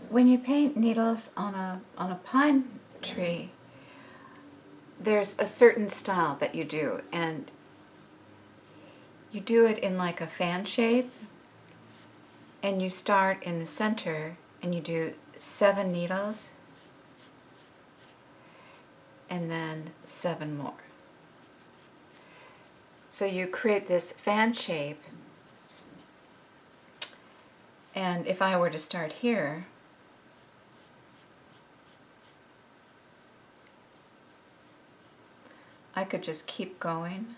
When you paint needles on a pine tree, there's a certain style that you do, and you do it in like a fan shape, and you start in the center and you do 7 needles and then 7 more. So you create this fan shape, and if I were to start here, I could just keep going.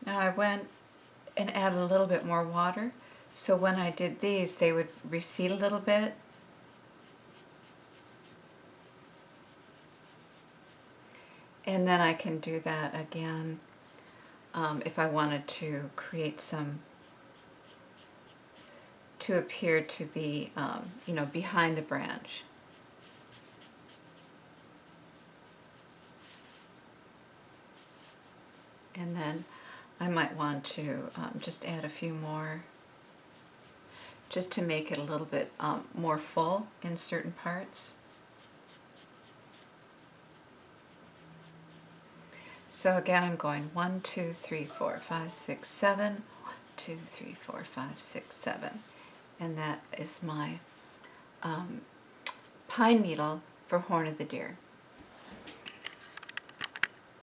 Now I went and added a little bit more water, so when I did these they would recede a little bit. And then I can do that again if I wanted to create some, to appear to be, you know, behind the branch. And then I might want to just add a few more, just to make it a little bit more full in certain parts. So again, I'm going 1, 2, 3, 4, 5, 6, 7. 1, 2, 3, 4, 5, 6, 7. And that is my pine needle for Horn of the Deer.